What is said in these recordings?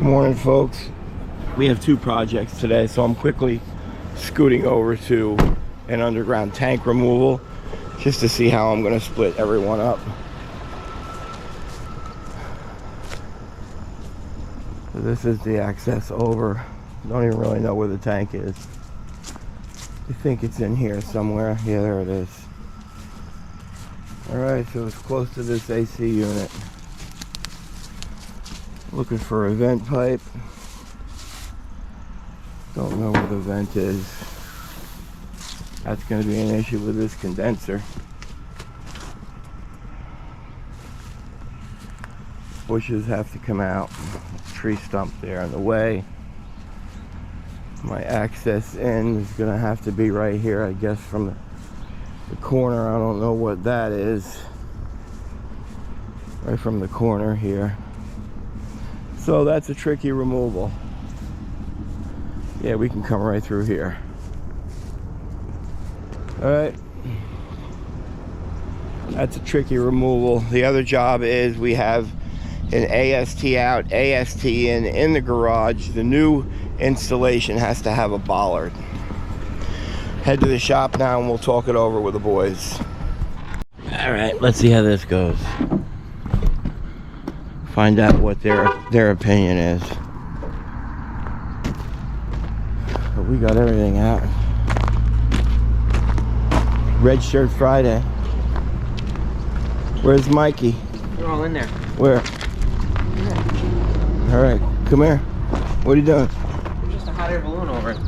Morning, folks. We have two projects today, so I'm quickly scooting over to an underground tank removal just to see how I'm going to split everyone up. So this is the access over. Don't even really know where the tank is. I think it's in here somewhere. Yeah, there it is. Alright, so it's close to this AC unit. Looking for a vent pipe. Don't know where the vent is. That's going to be an issue with this condenser. Bushes have to come out. Tree stump there in the way. My access in is going to have to be right here, I guess, from the corner. I don't know what that is. Right from the corner here. So that's a tricky removal. Yeah, we can come right through here. Alright. That's a tricky removal. The other job is we have an AST out, AST in the garage. The new installation has to have a bollard. Head to the shop now and we'll talk it over with the boys. Alright, let's see how this goes. Find out what their opinion is. But we got everything out. Red Shirt Friday. Where's Mikey? They're all in there. Where? All right, come here. What are you doing? There's just a hot air balloon over it.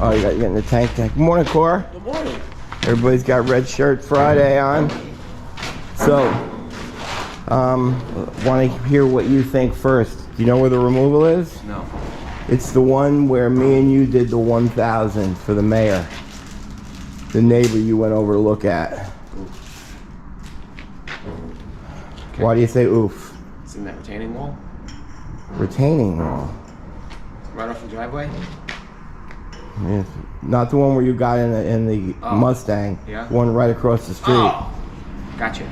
Oh, you got in the tank. Good morning, Cora. Good morning. Everybody's got Red Shirt Friday on. So, want to hear what you think first. Do you know where the removal is? No. It's the one where me and you did the 1,000 for the mayor. The neighbor you went over to look at. Oof. Okay. Why do you say oof? It's in that retaining wall? Retaining wall. Right off the driveway? Yeah, not the one where you got in the Mustang. Yeah. One right across the street. Oh! Gotcha.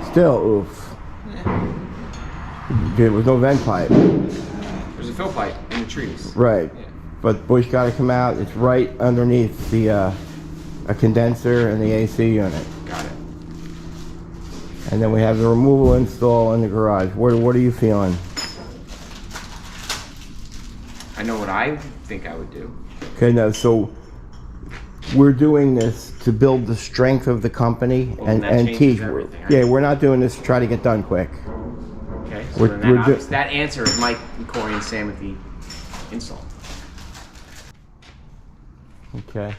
Still oof. Yeah. There was no vent pipe. There's a fill pipe in the trees. Right. Yeah. But bush got to come out. It's right underneath the a condenser and the AC unit. Got it. And then we have the removal install in the garage. What are you feeling? I know what I think I would do. Okay, now so we're doing this to build the strength of the company and teach. Everything, right? Yeah, we're not doing this to try to get done quick. Okay, so then that answers Mike and Corey and Sam at the install. Okay.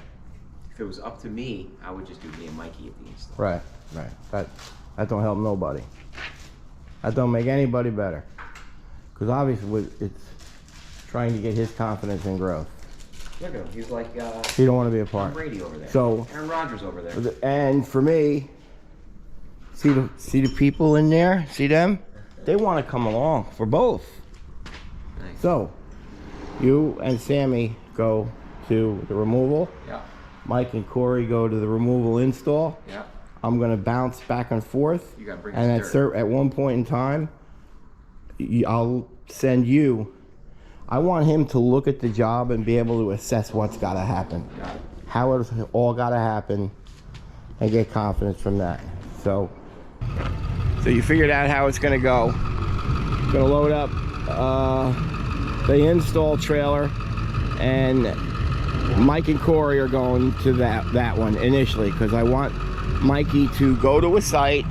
If it was up to me, I would just do me and Mikey at the install. Right. That don't help nobody. That don't make anybody better. Because obviously it's trying to get his confidence and growth. Look at him. He's like He don't want to be a part. Tom Brady over there. So Aaron Rodgers over there. And for me, see the people in there? See them? They want to come along for both. Nice. So you and Sammy go to the removal. Yeah. Mike and Corey go to the removal install. Yeah. I'm gonna bounce back and forth. You gotta bring and at one point in time, I'll send you. I want him to look at the job and be able to assess what's got to happen, how it's all got to happen, and get confidence from that. So you figured out how it's going to go. Going to load up the install trailer, and Mike and Corey are going to that one initially because I want Mikey to go to a site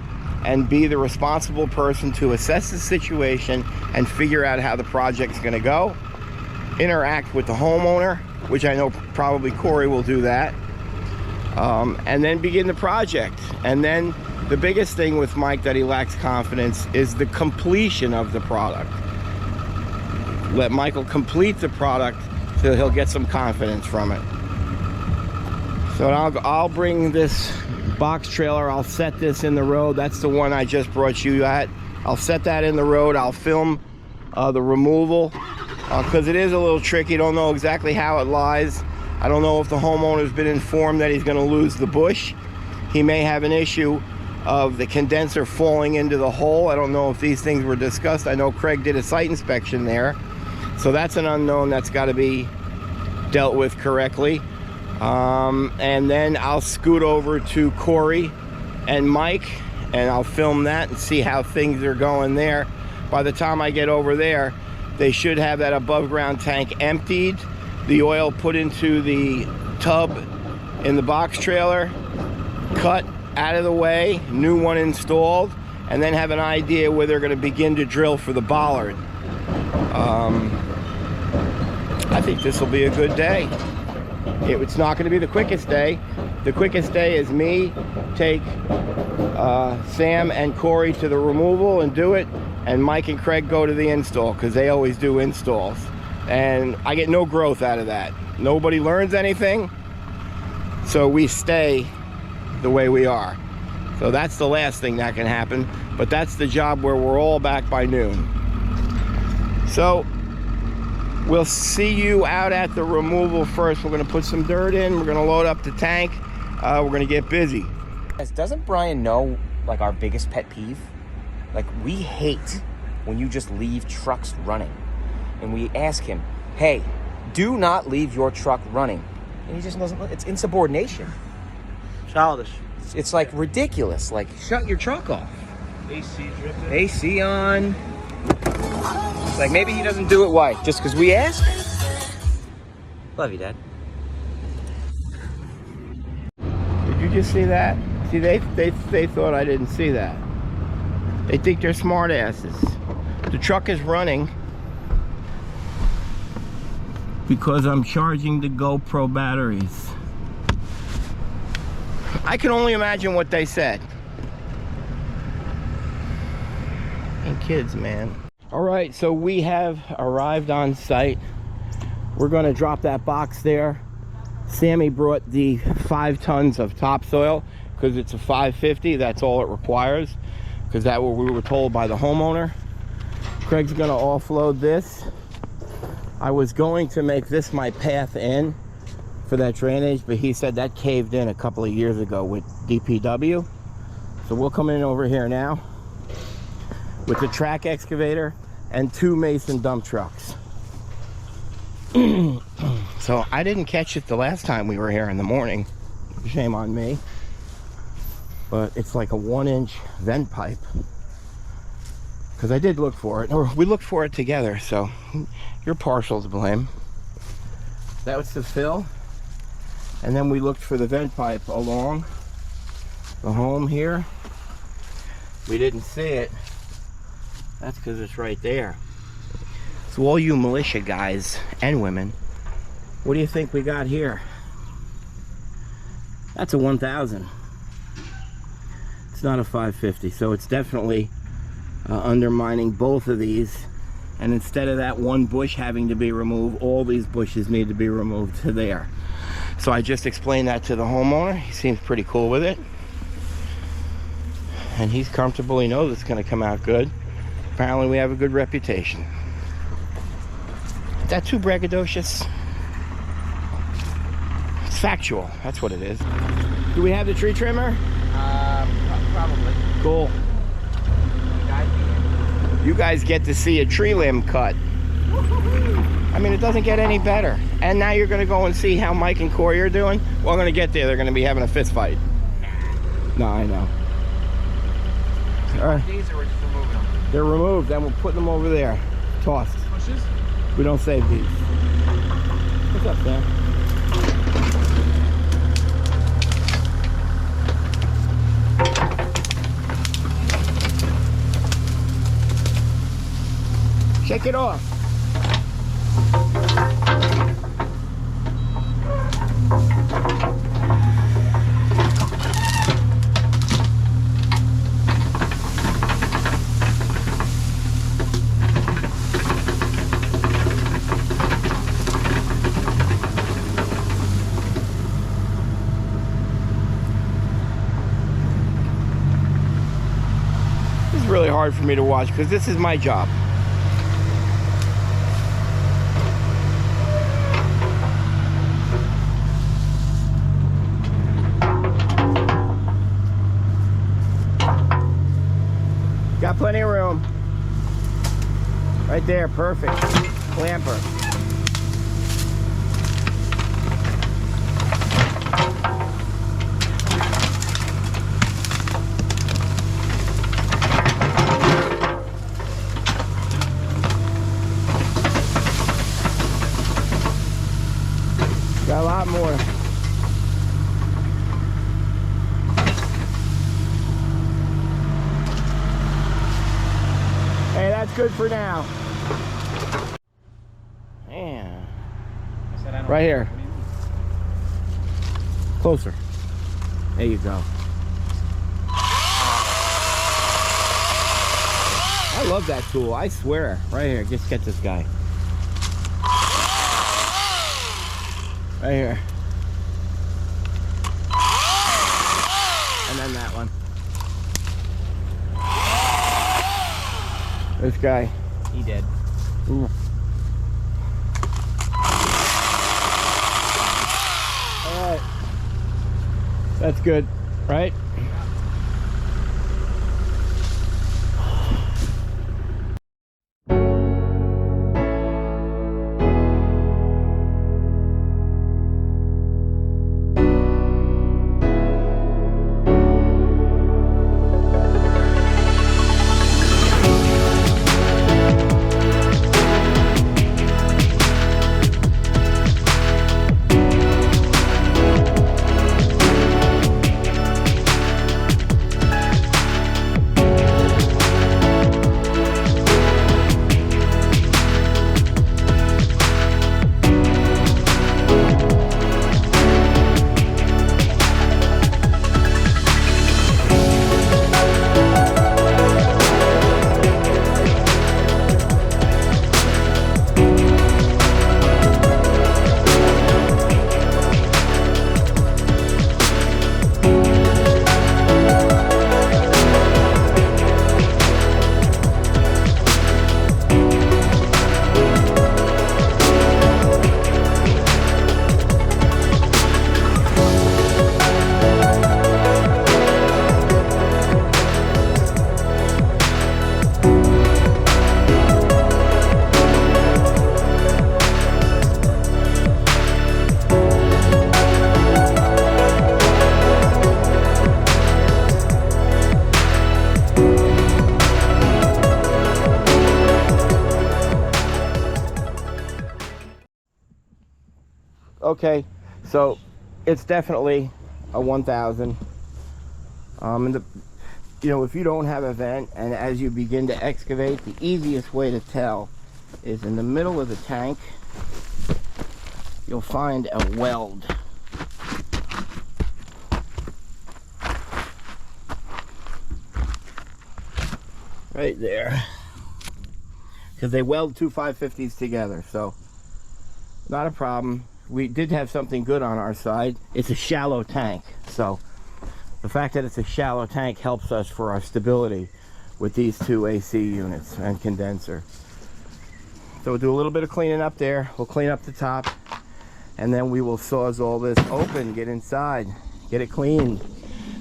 and be the responsible person to assess the situation and figure out how the project's going to go. Interact with the homeowner, which I know probably Corey will do that, and then begin the project. And then the biggest thing with Mike that he lacks confidence is the completion of the product. Let Michael complete the product so he'll get some confidence from it. So I'll bring this box trailer, I'll set this in the road. That's the one I just brought you at. I'll set that in the road. I'll film the removal because it is a little tricky. Don't know exactly how it lies. I don't know if the homeowner's been informed that he's going to lose the bush. He may have an issue of the condenser falling into the hole. I don't know if these things were discussed. I know Craig did a site inspection there. So that's an unknown that's got to be dealt with correctly. And then I'll scoot over to Corey and Mike, and I'll film that and see how things are going there. By the time I get over there, they should have that above ground tank emptied, the oil put into the tub in the box trailer, cut out of the way, new one installed, and then have an idea where they're going to begin to drill for the bollard. I think this will be a good day. It's not going to be the quickest day. The quickest day is me take Sam and Corey to the removal and do it, and Mike and Craig go to the install, because they always do installs. And I get no growth out of that. Nobody learns anything, so we stay the way we are. So that's the last thing that can happen, but that's the job where we're all back by noon. So we'll see you out at the removal first. We're going to put some dirt in. We're going to load up the tank. We're going to get busy. Doesn't Brian know, like, our biggest pet peeve? Like, we hate when you just leave trucks running. And we ask him, hey, do not leave your truck running. And he just doesn't. It's insubordination. Childish. It's like ridiculous. Like, shut your truck off. AC dripping. AC on. It's like, maybe he doesn't do it. Why? Just because we ask? Love you, Dad. Did you just see that? See, they thought I didn't see that. They think they're smart asses. The truck is running because I'm charging the GoPro batteries. I can only imagine what they said. And kids, man. All right, so we have arrived on site. We're gonna drop that box there. Sammy brought the 5 tons of topsoil because it's a 550. That's all it requires, because that's what we were told by the homeowner. Craig's gonna offload this. I was going to make this my path in for that drainage, but he said that caved in a couple of years ago with DPW. So we'll come in over here now with the track excavator and 2 Mason dump trucks. So I didn't catch it the last time we were here in the morning. Shame on me. But it's like a 1-inch vent pipe. Because I did look for it, or we looked for it together, so you're partial to blame. That was the fill. And then we looked for the vent pipe along the home here. We didn't see it. That's because it's right there. So all you militia guys and women, what do you think we got here? That's a 1000. It's not a 550, so it's definitely undermining both of these. And instead of that one bush having to be removed, all these bushes need to be removed to there. So I just explained that to the homeowner. He seems pretty cool with it. And he's comfortable. He knows it's going to come out good. Apparently we have a good reputation. Is that too braggadocious? It's factual. That's what it is. Do we have the tree trimmer? Probably. Cool. You guys get to see a tree limb cut. I mean, it doesn't get any better. And now you're going to go and see how Mike and Corey are doing. Well, I'm going to get there. They're going to be having a fist fight. No, I know. All right. These are just removing them. They're removed, and we're putting them over there. Tossed. Bushes? We don't save these. What's up, Sam? Shake it off. This is really hard for me to watch because this is my job. got plenty of room. Right there, perfect. Clamper. Got a lot more. Hey, that's good for now. Man. Right here. Closer. There you go. I love that tool, I swear. Right here, just get this guy. Right here. And then that one. This guy. He did. Ooh. Alright. That's good, right? Okay, so it's definitely a 1000. And if you don't have a vent, and as you begin to excavate, the easiest way to tell is in the middle of the tank. You'll find a weld. Right there, because they weld two 550s together, so not a problem. We did have something good on our side. It's a shallow tank, so the fact that it's a shallow tank helps us for our stability with these two AC units and condenser. So we'll do a little bit of cleaning up there. We'll clean up the top, and then we will sawzall this open, get inside, get it cleaned.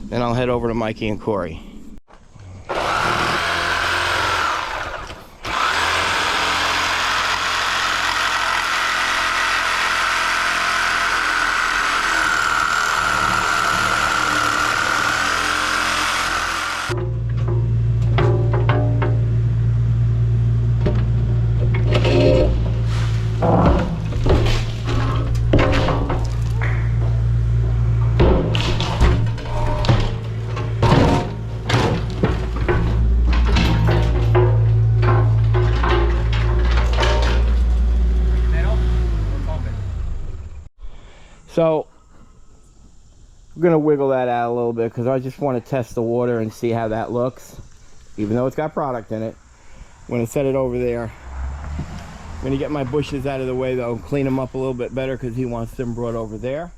Then I'll head over to Mikey and Corey. So I'm gonna wiggle that out a little bit because I just want to test the water and see how that looks, even though it's got product in it. I'm gonna set it over there. I'm gonna get my bushes out of the way though, clean them up a little bit better because he wants them brought over there.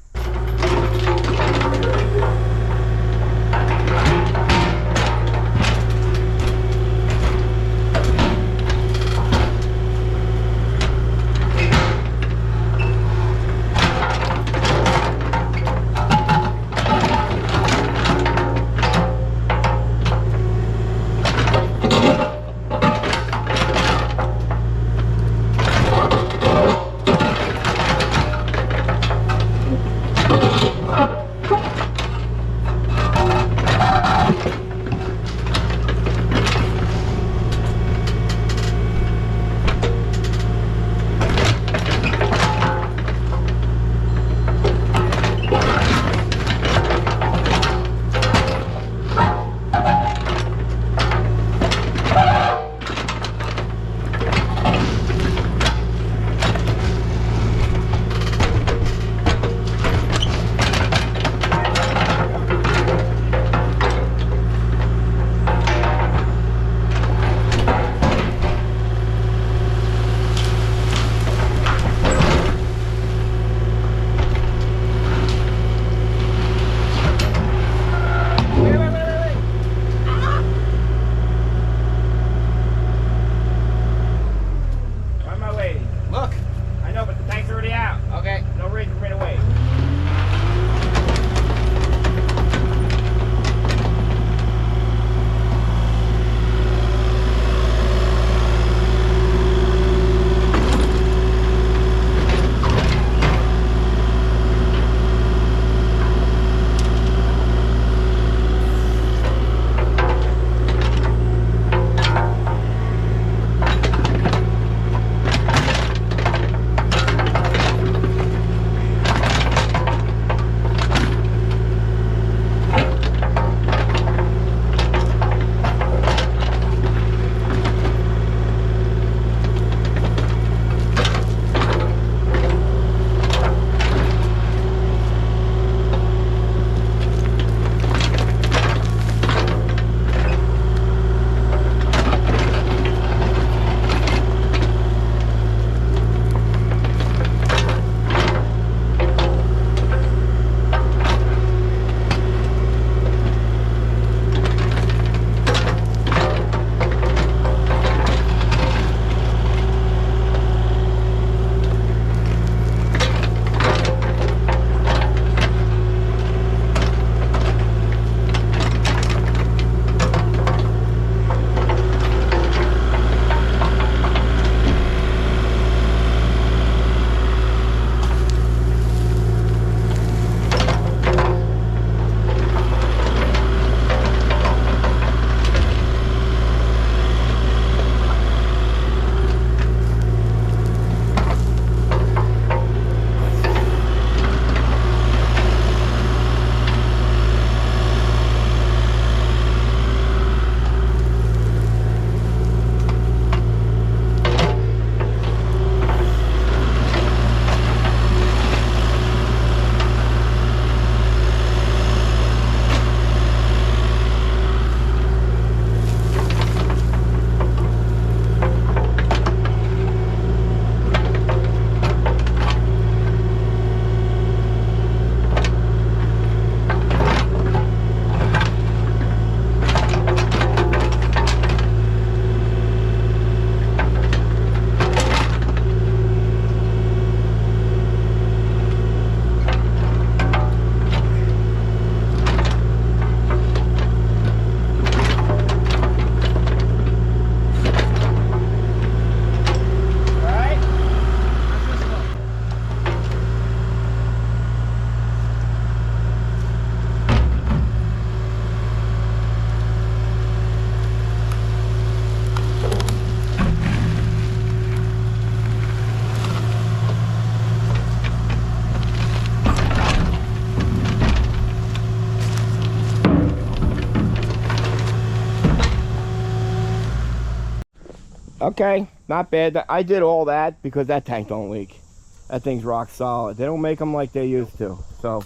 Okay, not bad. I did all that because that tank don't leak. That thing's rock solid. They don't make them like they used to. So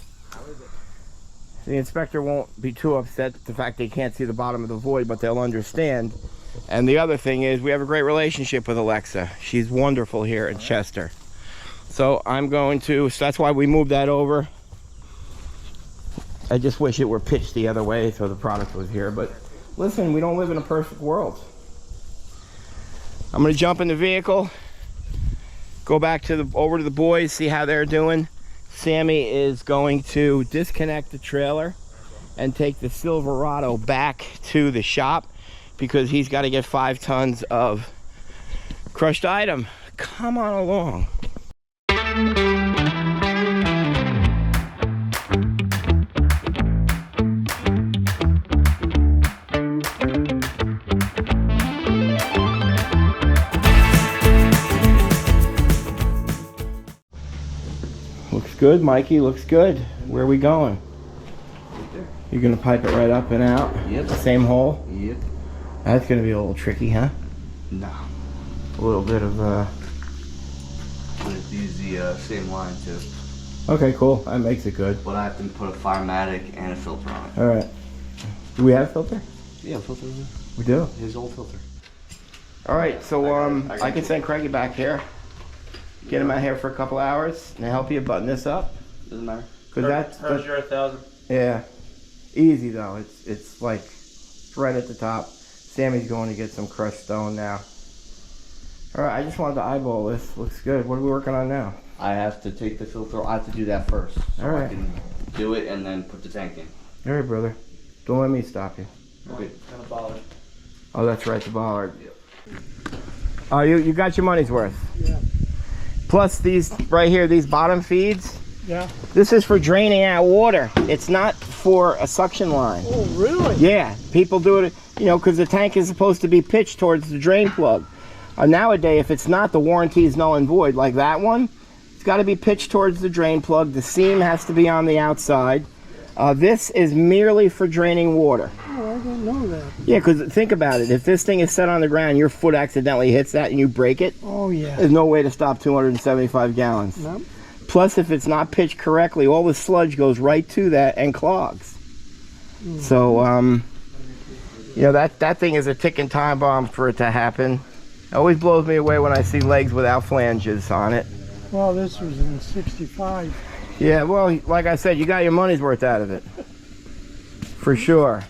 the inspector won't be too upset at the fact they can't see the bottom of the void, but they'll understand. And the other thing is we have a great relationship with Alexa. She's wonderful here in Chester. So I'm going to, so that's why we moved that over. I just wish it were pitched the other way so the product was here. But listen, we don't live in a perfect world. I'm gonna jump in the vehicle, go back to over to the boys, see how they're doing. Sammy is going to disconnect the trailer and take the Silverado back to the shop because he's got to get 5 tons of crushed item. Come on along. Looks good, Mikey, looks good. Where are we going? You're gonna pipe it right up and out? Yep. The same hole? Yep. That's gonna be a little tricky, huh? No. A little bit of I'm gonna use the same line too. Okay, cool. That makes it good. But I have to put a Firematic and a filter on it. All right. Do we have a filter? Yeah, filter. We do. His old filter. All right, so I can send Craigie back here. Get him out here for a couple hours and help you button this up. Doesn't matter. Cause that's your 1,000. yeah, easy though. It's like right at the top. Sammy's going to get some crushed stone now. All right, I just wanted to eyeball this. Looks good. What are we working on now? I have to take the filter. I have to do that first. So All right. I can do it and then put the tank in. All right, brother. Don't let me stop you. Okay. Kind of bothered. Oh, that's right, the bollard. Oh, you got your money's worth. Yeah. Plus these right here, these bottom feeds. Yeah. This is for draining out water. It's not for a suction line. Oh, really? Yeah, people do it, you know, because the tank is supposed to be pitched towards the drain plug. Nowadays, if it's not, the warranty is null and void. Like that one, it's got to be pitched towards the drain plug. The seam has to be on the outside. This is merely for draining water. Oh, I didn't know that. Yeah, because think about it. If this thing is set on the ground, your foot accidentally hits that and you break it, Oh, yeah. there's no way to stop 275 gallons. No. Plus, if it's not pitched correctly, all the sludge goes right to that and clogs. So, you know, that thing is a ticking time bomb for it to happen. It always blows me away when I see legs without flanges on it. Well, this was in '65. Yeah, well, like I said, you got your money's worth out of it. For sure.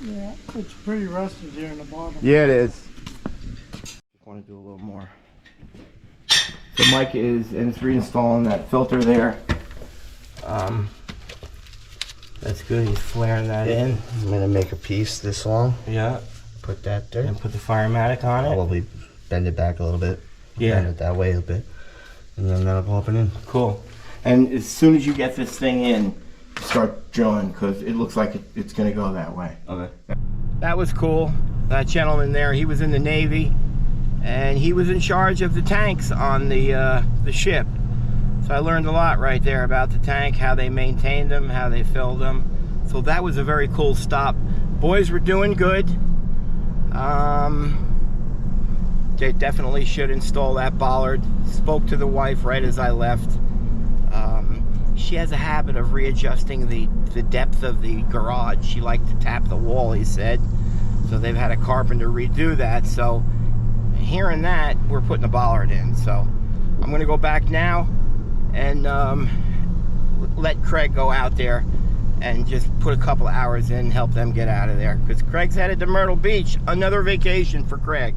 Yeah, it's pretty rusted here in the bottom. Yeah, it is. I want to do a little more. So Mike is reinstalling that filter there. That's good. He's flaring that in. I'm gonna make a piece this long. Yeah. Put that there. And put the Firematic on it. Probably bend it back a little bit. Yeah. Bend it that way a bit. And then that'll go up and in. Cool. And as soon as you get this thing in, start drilling because it looks like it's going to go that way. Okay. That was cool. That gentleman there, he was in the Navy, and he was in charge of the tanks on the ship. So I learned a lot right there about the tank, how they maintained them, how they filled them. So that was a very cool stop. Boys were doing good. They definitely should install that bollard. Spoke to the wife right as I left. She has a habit of readjusting the depth of the garage. She liked to tap the wall, he said. So they've had a carpenter redo that. So hearing that, we're putting a bollard in. So I'm gonna go back now and let Craig go out there and just put a couple of hours in, help them get out of there. Because Craig's headed to Myrtle Beach, another vacation for Craig.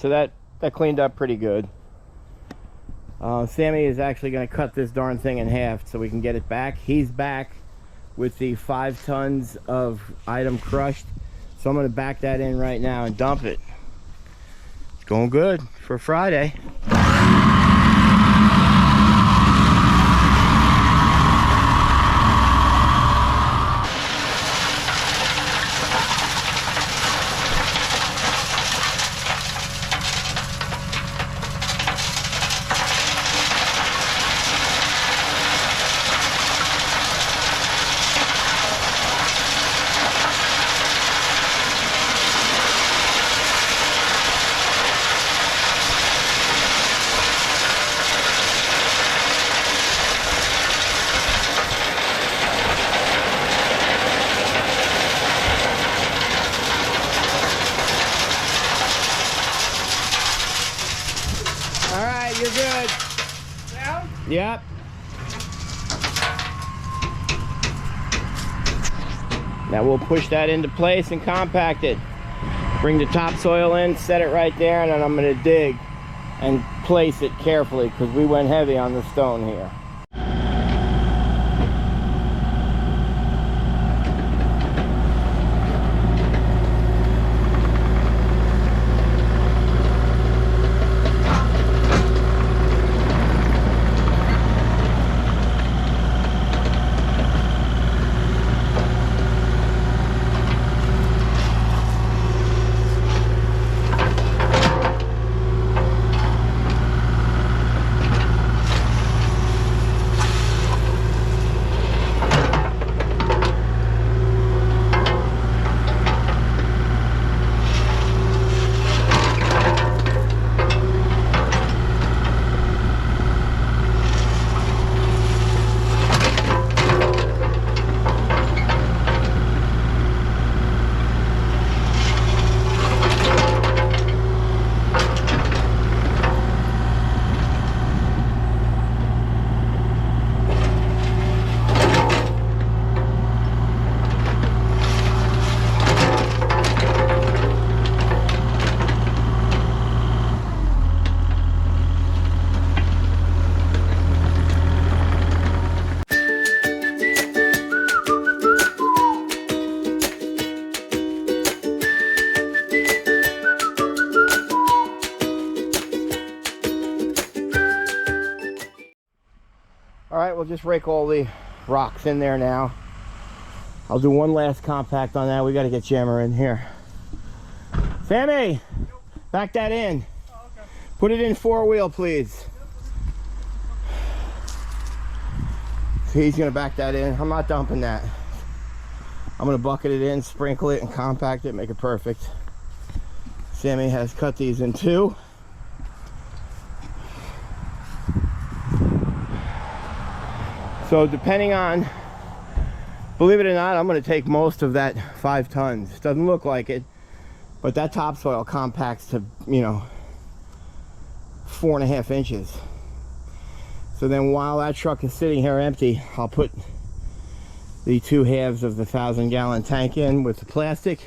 so that cleaned up pretty good. Sammy is actually going to cut this darn thing in half so we can get it back. He's back with the 5 tons of item crushed, so I'm going to back that in right now and dump it. It's going good for Friday. You're good. Down? Yep. Now we'll push that into place and compact it. Bring the topsoil in, set it right there, and then I'm going to dig and place it carefully because we went heavy on the stone here. Alright, we'll just rake all the rocks in there now. I'll do one last compact on that. We got to get Jammer in here. Sammy, back that in. Oh, okay. Put it in 4-wheel, please. So he's going to back that in. I'm not dumping that. I'm going to bucket it in, sprinkle it, and compact it, make it perfect. Sammy has cut these in 2. So depending on, believe it or not, I'm going to take most of that 5 tons. Doesn't look like it, but that topsoil compacts to, you know, 4.5 inches. So then while that truck is sitting here empty, I'll put the 2 halves of the 1,000-gallon tank in with the plastic.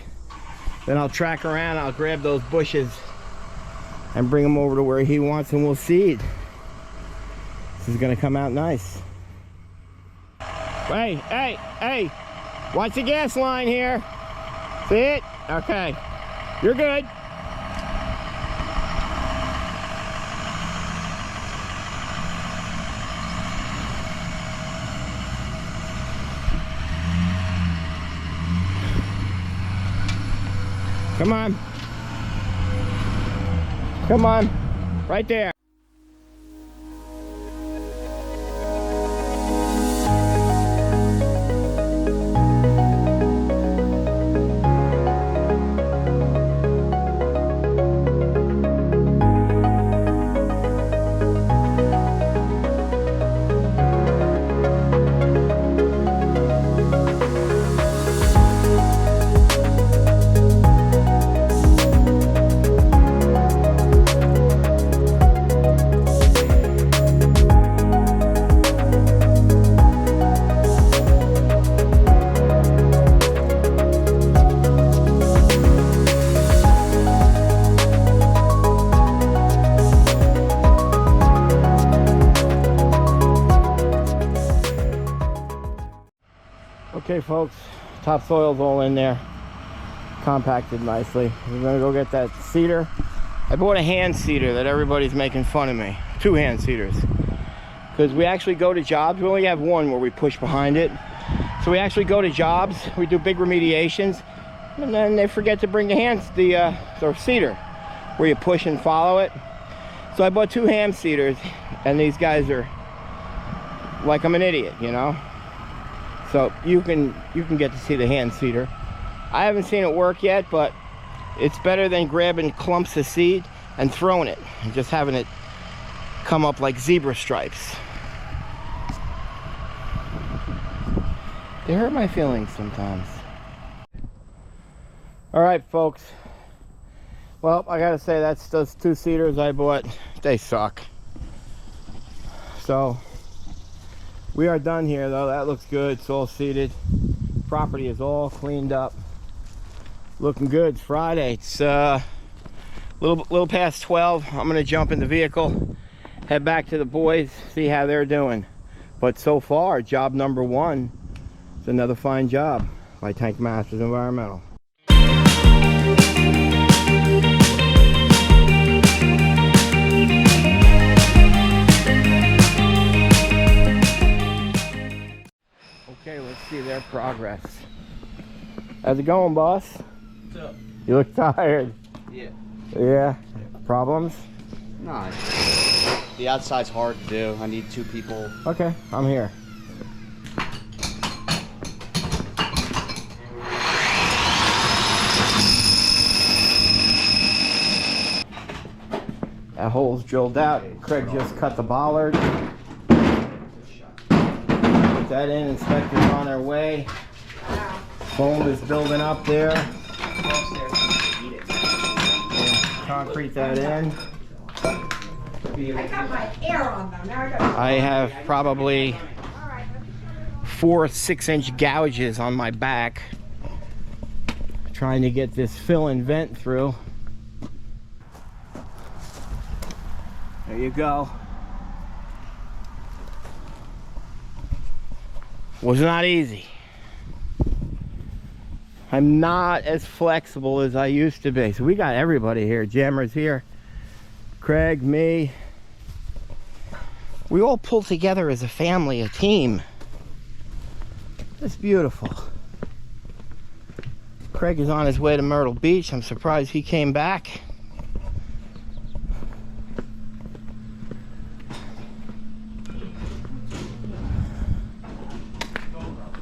Then I'll track around, I'll grab those bushes and bring them over to where he wants, and we'll seed. This is going to come out nice. Hey, hey, hey, watch the gas line here. See it? Okay, you're good. Come on. Come on, right there. Okay, folks, topsoil's all in there, compacted nicely. We're gonna go get that seeder. I bought a hand seeder that everybody's making fun of me. 2 hand seeders. Because we actually go to jobs. We only have one where we push behind it. So we actually go to jobs, we do big remediations, and then they forget to bring the seeder, where you push and follow it. So I bought 2 hand seeders, and these guys are like I'm an idiot, you know? So you can get to see the hand seeder. I haven't seen it work yet, but it's better than grabbing clumps of seed and throwing it and just having it come up like zebra stripes. They hurt my feelings sometimes. All right, folks. Well, I gotta say, that's those 2 seeders I bought. They suck. So we are done here, though. That looks good. It's all seeded. Property is all cleaned up. Looking good. It's Friday. It's little past 12. I'm gonna jump in the vehicle, head back to the boys, see how they're doing. But so far, job number 1 is another fine job by Tank Masters Environmental. Okay, let's see their progress. How's it going, boss? What's up? You look tired. Yeah. Yeah. Problems? Nah. The outside's hard to do. I need 2 people. Okay, I'm here. That hole's drilled out. Craig just cut the bollard. Put that in. Inspectors on their way. Foam is building up there. Concrete that in. I got my air on them. Now I got. I have probably 4 6-inch gouges on my back trying to get this fill and vent through. There you go. Was not easy. I'm not as flexible as I used to be. So we got everybody here. Jammer's here. Craig, me. We all pull together as a family, a team. It's beautiful. Craig is on his way to Myrtle Beach. I'm surprised he came back.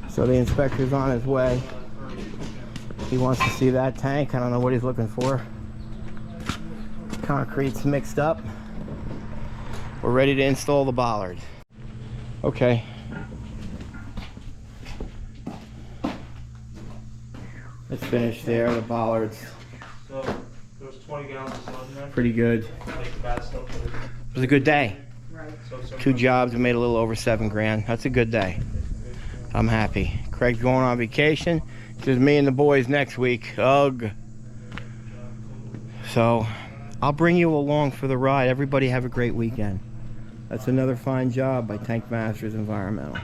So the inspector's on his way. He wants to see that tank. I don't know what he's looking for. Concrete's mixed up. We're ready to install the bollard. Okay. It's finished there. The bollards. So there was 20 gallons of sludge in there. Pretty good. Take the bad stuff. It was a good day. So 2 jobs. We made a little over $7 grand. That's a good day. I'm happy. Craig's going on vacation. It's just me and the boys next week. Ugh. So I'll bring you along for the ride. Everybody have a great weekend. That's another fine job by Tank Masters Environmental.